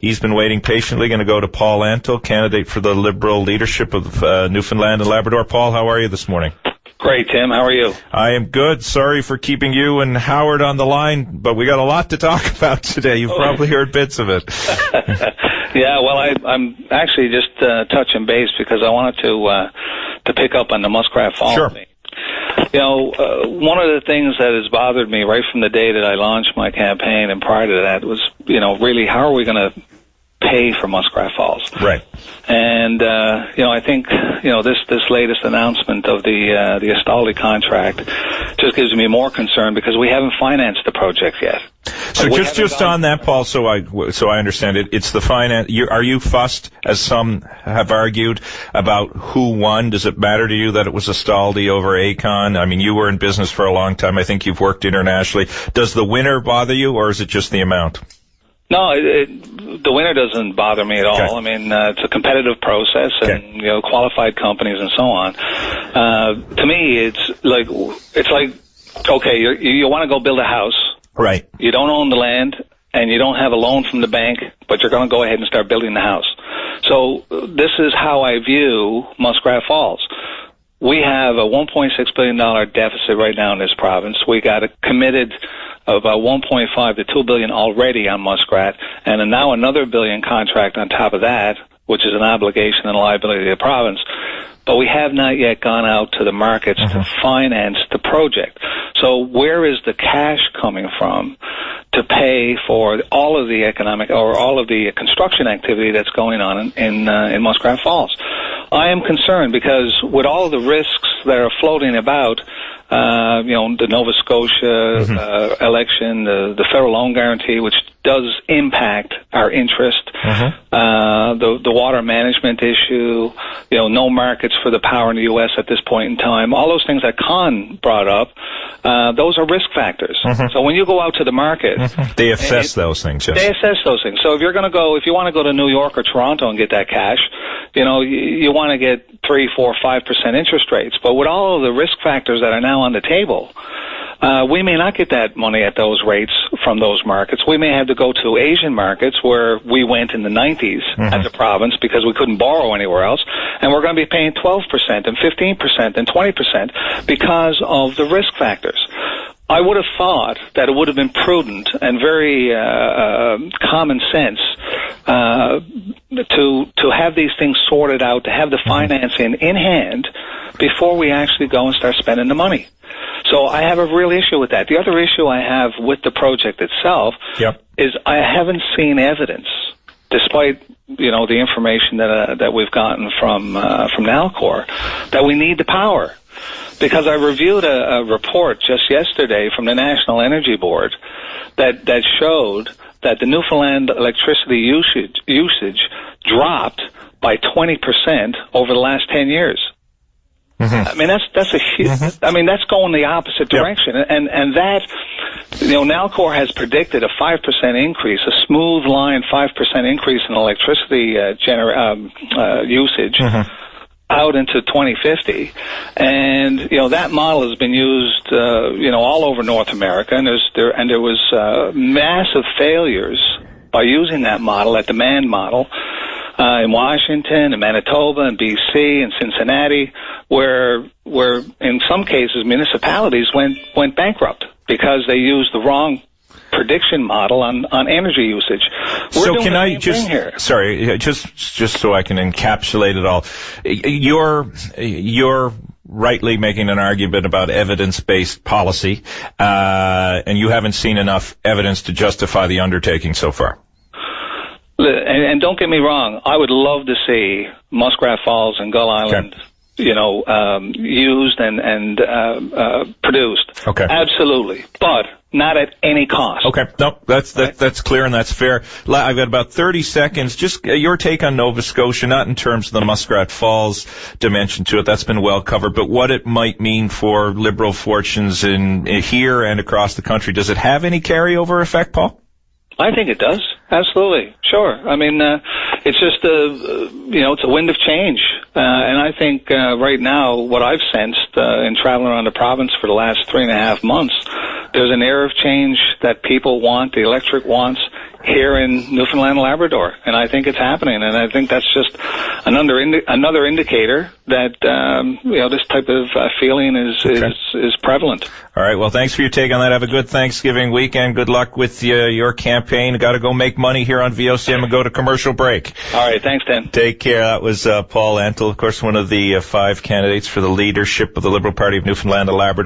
He's been waiting patiently. Going to go to Paul Antle, candidate for the Liberal leadership of Newfoundland and Labrador. Paul, how are you this morning? Great, Tim. How are you? I am good. Sorry for keeping you and Howard on the line, but we got a lot to talk about today. You've probably heard bits of it. Yeah, well, I'm actually just touching base because I wanted to pick up on the Muskrat Falls Sure. thing. You know, one of the things that has bothered me right from the day that I launched my campaign and prior to that was, you know, really how are we going to pay for Muskrat Falls? Right. And, you know, I think, you know, this latest announcement of the Astaldi contract just gives me more concern because we haven't financed the project yet. So just on that, Paul, so I understand it, it's the finance. Are you fussed, as some have argued, about who won? Does it matter to you that it was Astaldi over Aecon? I mean, you were in business for a long time. I think you've worked internationally. Does the winner bother you, or is it just the amount? No, the winner doesn't bother me at all. Okay. I mean, it's a competitive process, and you know, qualified companies and so on. To me, it's like okay, you want to go build a house, right? You don't own the land, and you don't have a loan from the bank, but you're going to go ahead and start building the house. So this is how I view Muskrat Falls. We have a $1.6 billion deficit right now in this province. We got a committed of $1.5 to $2 billion already on Muskrat, and now another $1 billion contract on top of that, which is an obligation and a liability of the province. But we have not yet gone out to the markets to finance the project. So where is the cash coming from to pay for all of the economic or all of the construction activity that's going on in Muskrat Falls? I am concerned because with all of the risks that are floating about, you know, the Nova Scotia election, the federal loan guarantee, which does impact our interest, the water management issue, you know, no markets for the power in the U.S. at this point in time, all those things that Con brought up, those are risk factors. So when you go out to the market, they assess those things. Yes. They assess those things. So if you want to go to New York or Toronto and get that cash, you know, you want to get 3, 4, 5% interest rates. But with all of the risk factors that are now on the table, we may not get that money at those rates from those markets. We may have to go to Asian markets where we went in the 90s as a province because we couldn't borrow anywhere else, and we're going to be paying 12% and 15% and 20% because of the risk factors. I would have thought that it would have been prudent and very common sense to have these things sorted out, to have the financing in hand before we actually go and start spending the money. So I have a real issue with that. The other issue I have with the project itself is I haven't seen evidence, despite, you know, the information that we've gotten from Nalcor, that we need the power. Because I reviewed a report just yesterday from the National Energy Board that showed that the Newfoundland electricity usage dropped by 20% over the last 10 years. I mean, that's a huge, I mean, that's going the opposite direction. And that, you know, Nalcor has predicted a 5% increase, a smooth line 5% increase in electricity usage out into 2050. And, you know, that model has been used, you know, all over North America, and there was massive failures by using that model, that demand model, in Washington, in Manitoba, in BC, in Cincinnati, where in some cases municipalities went bankrupt because they used the wrong prediction model on energy usage. So can I just, sorry, just so I can encapsulate it all, you're rightly making an argument about evidence-based policy, and you haven't seen enough evidence to justify the undertaking so far. And don't get me wrong, I would love to see Muskrat Falls and Gull Island, you know, used and produced. Okay. Absolutely. But not at any cost. Okay. No, that's clear and that's fair. I've got about 30 seconds. Just your take on Nova Scotia, not in terms of the Muskrat Falls dimension to it. That's been well covered. But what it might mean for Liberal fortunes in here and across the country. Does it have any carryover effect, Paul? I think it does. Absolutely. Sure. I mean, it's just you know, it's a wind of change. And I think right now what I've sensed in traveling around the province for the last 3.5 months, there's an air of change that people want, the electorate wants here in Newfoundland and Labrador, and I think it's happening, and I think that's just another indicator that this type of feeling is prevalent. All right. Well, thanks for your take on that. Have a good Thanksgiving weekend. Good luck with your campaign. Got to go make money here on VOCM and go to commercial break. All right. Thanks, Tim. Take care. That was Paul Antle, of course, one of the 5 candidates for the leadership of the Liberal Party of Newfoundland and Labrador.